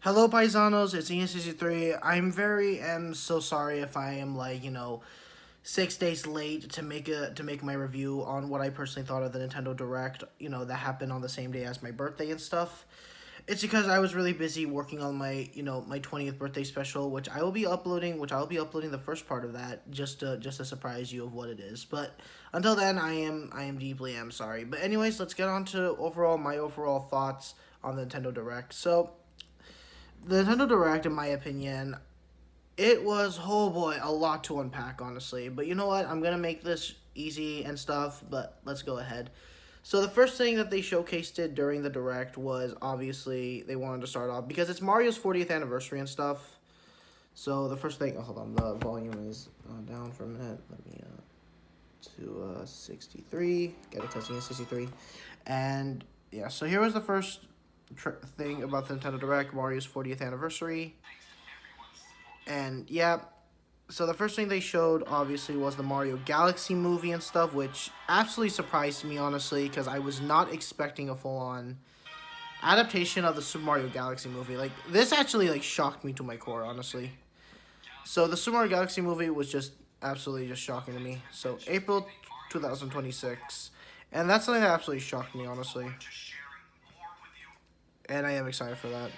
Hello, paisanos. It's Ian63. I'm so sorry if I am 6 days late to make my review on what I personally thought of the Nintendo Direct. That happened on the same day as my birthday and stuff. It's because I was really busy working on my 20th birthday special, which I will be uploading. Which I'll be uploading the first part of that just to surprise you of what it is. But until then, I am deeply am sorry. But anyways, let's get on to my overall thoughts on the Nintendo Direct. So the Nintendo Direct, in my opinion, it was, oh boy, a lot to unpack, honestly. But you know what? I'm going to make this easy and stuff, but let's go ahead. So the first thing that they showcased it during the Direct was, obviously, they wanted to start off, because it's Mario's 40th anniversary and stuff. So the first thing, hold on, the volume is down for a minute. Let me, to 63, get it testing at 63. And, yeah, so here was the first thing about the Nintendo Direct, Mario's 40th anniversary. And yeah, so the first thing they showed obviously was the Mario Galaxy movie and stuff, which absolutely surprised me, honestly, because I was not expecting a full-on adaptation of the Super Mario Galaxy movie. Like, this actually shocked me to my core, honestly. So the Super Mario Galaxy movie was just absolutely just shocking to me. So April 2026, and that's something that absolutely shocked me, honestly. And I am excited for that.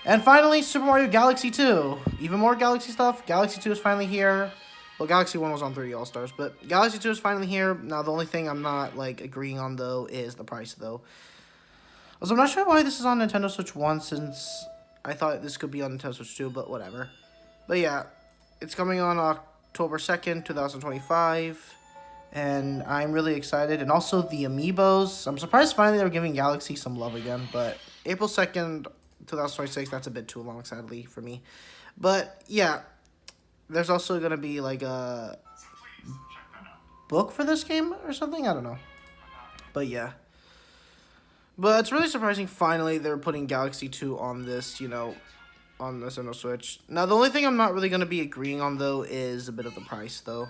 And finally, Super Mario Galaxy 2. Even more Galaxy stuff. Galaxy 2 is finally here. Well, Galaxy 1 was on 3D All-Stars, but Galaxy 2 is finally here. Now, the only thing I'm not, agreeing on, though, is the price, though. Also, I'm not sure why this is on Nintendo Switch 1, since I thought this could be on Nintendo Switch 2, but whatever. But yeah, it's coming on October 2nd, 2025. And I'm really excited. And also the Amiibos. I'm surprised finally they're giving Galaxy some love again. But April 2nd, 2026, that's a bit too long, sadly, for me. But yeah, there's also going to be a book for this game or something. I don't know. But yeah. But it's really surprising finally they're putting Galaxy 2 on this, on the Nintendo Switch. Now, the only thing I'm not really going to be agreeing on, though, is a bit of the price, though.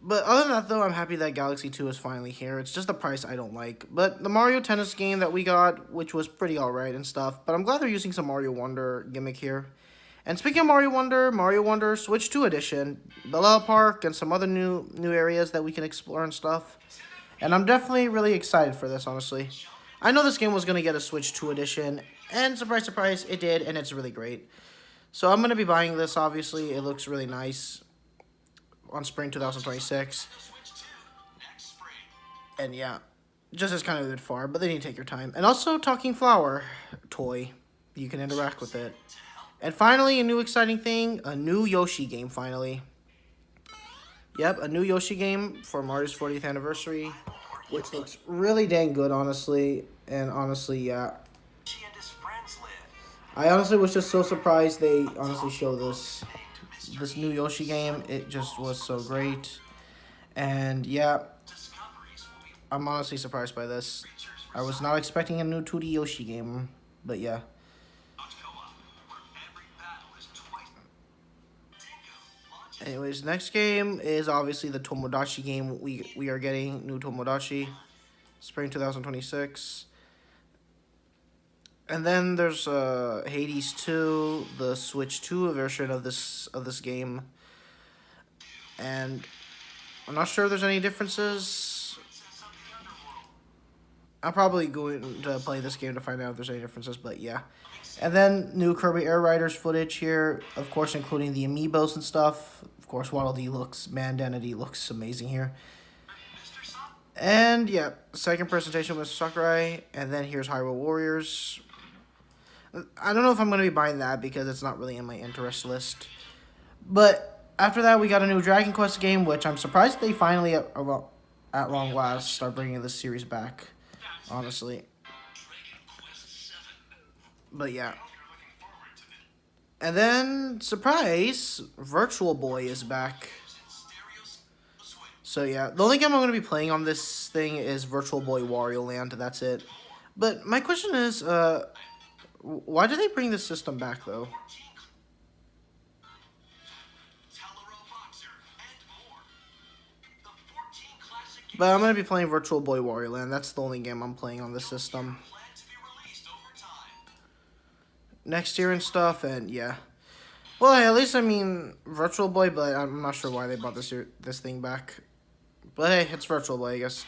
But other than that, though, I'm happy that Galaxy 2 is finally here. It's just the price I don't like. But the Mario Tennis game that we got, which was pretty alright and stuff, but I'm glad they're using some Mario Wonder gimmick here. And speaking of Mario Wonder Switch 2 Edition, Bella Park, and some other new areas that we can explore and stuff. And I'm definitely really excited for this, honestly. I know this game was going to get a Switch 2 Edition, and surprise, surprise, it did, and it's really great. So I'm going to be buying this, obviously. It looks really nice on spring 2026. And yeah, just as kind of a bit far, but then you take your time. And also Talking Flower toy. You can interact with it. And finally, a new exciting thing, a new Yoshi game finally. Yep, a new Yoshi game for Mario's 40th anniversary, which looks really dang good, honestly. And honestly, yeah. I honestly was just so surprised they honestly showed this new Yoshi game. It just was so great. And yeah, I'm honestly surprised by this. I was not expecting a new 2D Yoshi game, but yeah. Anyways, next game is obviously the Tomodachi game. We are getting new Tomodachi, spring 2026. And then there's Hades 2, the Switch 2 version of this game. And I'm not sure if there's any differences. I'm probably going to play this game to find out if there's any differences, but yeah. And then new Kirby Air Riders footage here, of course, including the Amiibos and stuff. Of course, Waddle Dee looks, Mandanity looks amazing here. And yeah, second presentation was Sakurai, and then here's Hyrule Warriors. I don't know if I'm going to be buying that because it's not really in my interest list. But after that, we got a new Dragon Quest game, which I'm surprised they finally, at long last, start bringing this series back, honestly. But yeah. And then, surprise, Virtual Boy is back. So yeah, the only game I'm going to be playing on this thing is Virtual Boy Wario Land. That's it. But my question is, why did they bring this system back, though? But I'm going to be playing Virtual Boy Wario Land. That's the only game I'm playing on this system. next year and stuff, and yeah. Well, at least I mean Virtual Boy, but I'm not sure why they brought this thing back. But hey, it's Virtual Boy, I guess.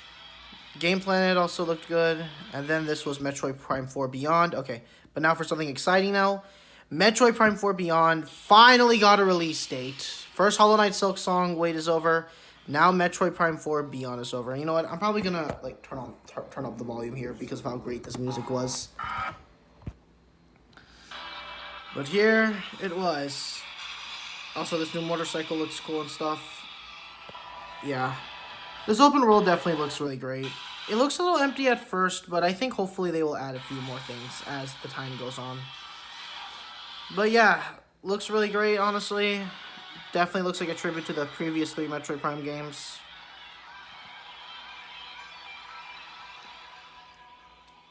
Game Planet also looked good, and then this was Metroid Prime 4 Beyond. Okay, but now for something exciting now. Metroid Prime 4 Beyond finally got a release date. First Hollow Knight Silk Song wait is over. Now Metroid Prime 4 Beyond is over. And you know what? I'm probably gonna like turn up the volume here because of how great this music was. But here it was. Also, this new motorcycle looks cool and stuff. Yeah. This open world definitely looks really great. It looks a little empty at first, but I think hopefully they will add a few more things as the time goes on. But yeah, looks really great, honestly. Definitely looks like a tribute to the previous 3 Metroid Prime games.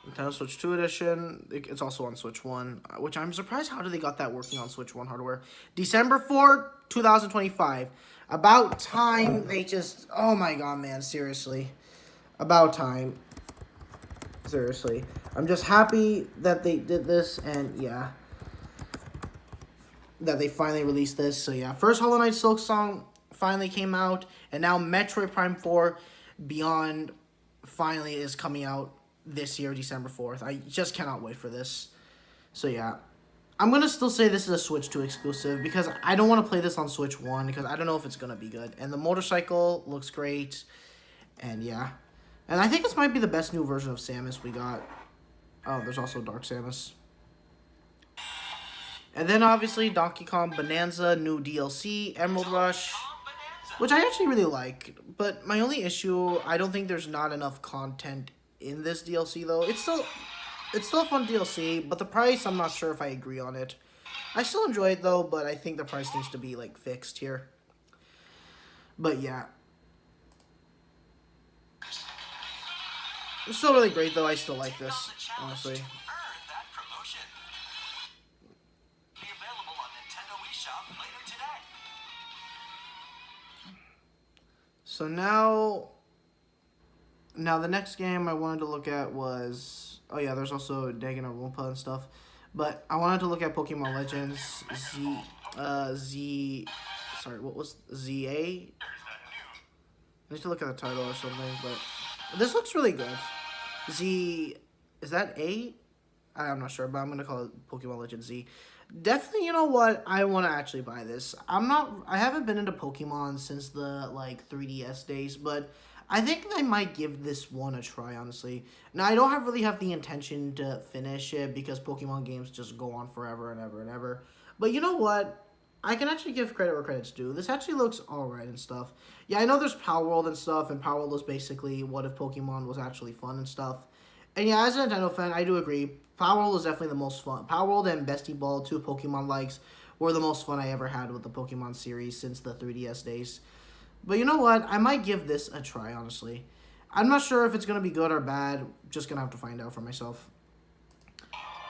Nintendo Switch 2 edition. It's also on Switch 1, which I'm surprised how they got that working on Switch 1 hardware. December 4, 2025. About time they just... Oh my god, man. Seriously. About time. Seriously. I'm just happy that they did this, and yeah. That they finally released this. So yeah, first Hollow Knight Silk Song finally came out, and now Metroid Prime 4 Beyond finally is coming out this year, December 4th. I just cannot wait for this. So yeah, I'm going to still say this is a Switch 2 exclusive because I don't want to play this on Switch 1 because I don't know if it's going to be good. And the motorcycle looks great, and yeah. And I think this might be the best new version of Samus we got. Oh, there's also Dark Samus. And then obviously Donkey Kong Bonanza, new DLC, Emerald Rush, which I actually really like. But my only issue, I don't think there's not enough content in this DLC though. It's still a fun DLC, but the price, I'm not sure if I agree on it. I still enjoy it though, but I think the price needs to be like fixed here. But yeah. It's still really great though. I still like this, honestly. So now the next game I wanted to look at was... Oh yeah, there's also Danganronpa and stuff. But I wanted to look at Pokemon Legends Sorry, what was... ZA? I need to look at the title or something, but... This looks really good. Z... Is that A? I'm not sure, but I'm going to call it Pokemon Legends Z. Definitely, you know what? I want to actually buy this. I haven't been into Pokemon since the, like, 3DS days, but I think I might give this one a try, honestly. Now, I don't really have the intention to finish it because Pokemon games just go on forever and ever and ever. But you know what? I can actually give credit where credit's due. This actually looks alright and stuff. Yeah, I know there's Power World and stuff, and Power World was basically what if Pokemon was actually fun and stuff. And yeah, as a Nintendo fan, I do agree. Power World was definitely the most fun. Power World and Bestie Ball, 2 Pokemon likes, were the most fun I ever had with the Pokemon series since the 3DS days. But you know what? I might give this a try, honestly. I'm not sure if it's going to be good or bad. Just going to have to find out for myself.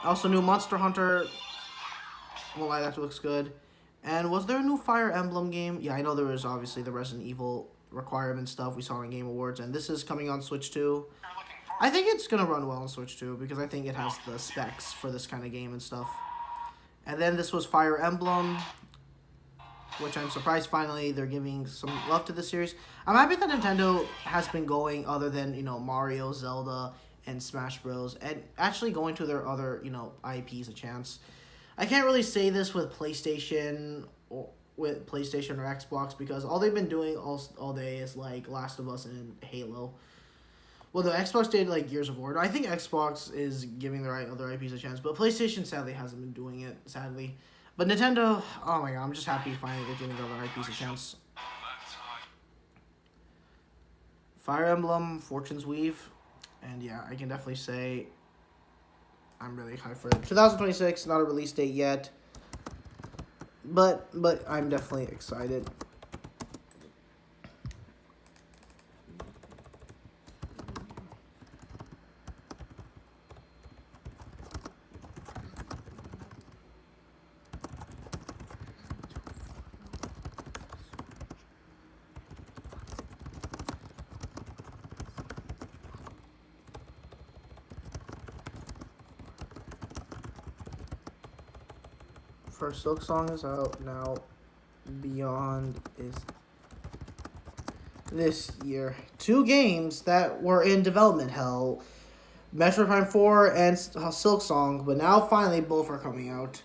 Also, new Monster Hunter. Well, that looks good. And was there a new Fire Emblem game? Yeah, I know there was obviously the Resident Evil requirement stuff we saw in Game Awards. And this is coming on Switch 2. I think it's going to run well on Switch 2 because I think it has the specs for this kind of game and stuff. And then this was Fire Emblem, which I'm surprised finally they're giving some love to the series. I'm happy that Nintendo has been going other than, you know, Mario, Zelda, and Smash Bros. And actually going to their other, you know, IPs a chance. I can't really say this with PlayStation or Xbox because all they've been doing all day is like Last of Us and Halo. Well, the Xbox did, like, Gears of War. I think Xbox is giving their other IPs a chance, but PlayStation, sadly, hasn't been doing it, sadly. But Nintendo, oh my god, I'm just happy finally they're giving their other IPs a chance. Fire Emblem, Fortune's Weave, and yeah, I can definitely say I'm really hyped for it. 2026, not a release date yet, but I'm definitely excited. First Silk Song is out now. Beyond is this year. 2 games that were in development hell. Metroid Prime 4 and Silk Song, but now finally both are coming out.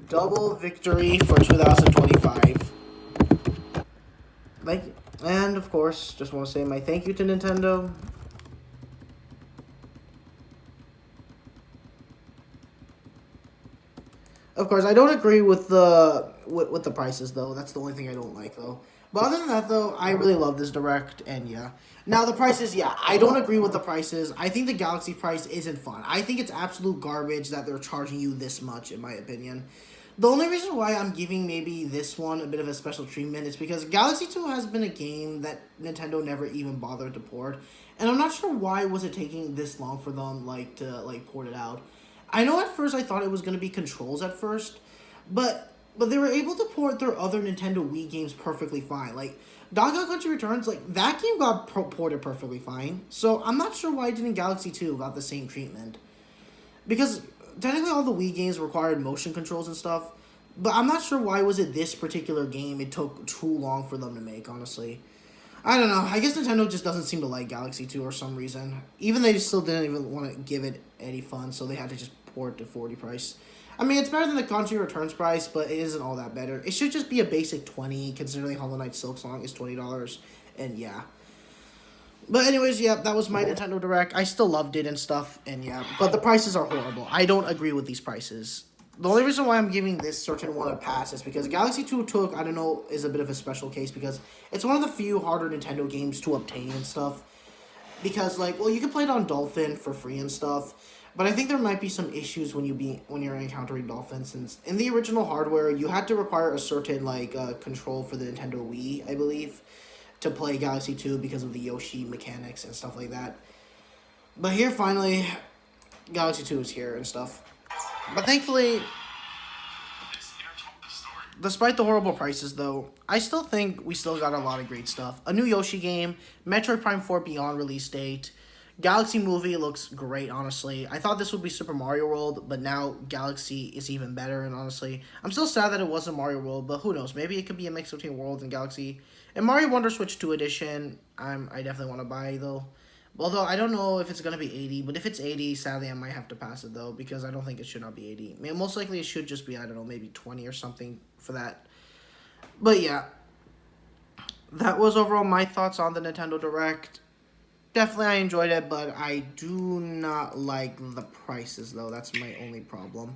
Double victory for 2025. And of course, just want to say my thank you to Nintendo. Of course, I don't agree with the prices though. That's the only thing I don't like though. But other than that though, I really love this Direct, and yeah. Now the prices, yeah, I don't agree with the prices. I think the Galaxy price isn't fun. I think it's absolute garbage that they're charging you this much, in my opinion. The only reason why I'm giving maybe this one a bit of a special treatment is because Galaxy 2 has been a game that Nintendo never even bothered to port. And I'm not sure why was it taking this long for them to port it out. I know at first I thought it was going to be Controls at first, but they were able to port their other Nintendo Wii games perfectly fine. Like Donkey Kong Country Returns, like that game got ported perfectly fine. So I'm not sure why didn't Galaxy 2 got the same treatment. Because technically all the Wii games required motion controls and stuff, but I'm not sure why was it this particular game it took too long for them to make, honestly. I don't know. I guess Nintendo just doesn't seem to like Galaxy 2 for some reason. Even they still didn't even want to give it any fun, so they had to just port to 40 price. I mean, it's better than the Country Returns price, but it isn't all that better. It should just be a basic 20, considering Hollow Knight Silk Song is $20, and yeah. But anyways, yeah, that was my Nintendo Direct. I still loved it and stuff, and yeah. But the prices are horrible. I don't agree with these prices. The only reason why I'm giving this certain one a pass is because Galaxy 2 took, I don't know, is a bit of a special case because it's one of the few harder Nintendo games to obtain and stuff. Because, like, well, you can play it on Dolphin for free and stuff, but I think there might be some issues when you're encountering Dolphin, since in the original hardware, you had to require a certain, control for the Nintendo Wii, I believe, to play Galaxy 2 because of the Yoshi mechanics and stuff like that. But here, finally, Galaxy 2 is here and stuff. But thankfully, despite the horrible prices, though, I still think we still got a lot of great stuff. A new Yoshi game, Metroid Prime 4 Beyond release date, Galaxy movie looks great, honestly. I thought this would be Super Mario World, but now Galaxy is even better, and honestly, I'm still sad that it wasn't Mario World, but who knows? Maybe it could be a mix between World and Galaxy. And Mario Wonder Switch 2 edition, I definitely want to buy, though. Although, I don't know if it's going to be 80, but if it's 80, sadly, I might have to pass it, though, because I don't think it should not be 80. I mean, most likely it should just be, I don't know, maybe 20 or something for that. But, yeah. That was overall my thoughts on the Nintendo Direct. Definitely, I enjoyed it, but I do not like the prices, though. That's my only problem.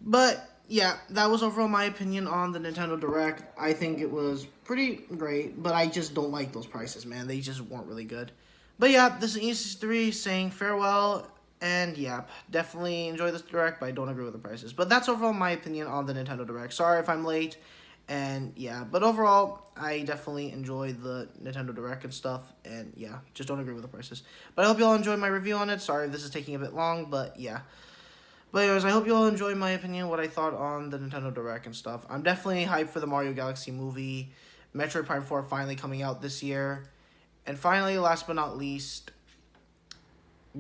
But, yeah, that was overall my opinion on the Nintendo Direct. I think it was pretty great, but I just don't like those prices, man. They just weren't really good. But yeah, this is E63 saying farewell, and yeah, definitely enjoy this Direct, but I don't agree with the prices. But that's overall my opinion on the Nintendo Direct. Sorry if I'm late, and yeah, but overall, I definitely enjoy the Nintendo Direct and stuff, and yeah, just don't agree with the prices. But I hope you all enjoyed my review on it. Sorry if this is taking a bit long, but yeah. But anyways, I hope you all enjoyed my opinion, what I thought on the Nintendo Direct and stuff. I'm definitely hyped for the Mario Galaxy movie, Metroid Prime 4 finally coming out this year. And finally, last but not least,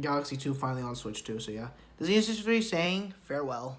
Galaxy 2 finally on Switch 2. So yeah, this is E63 saying farewell.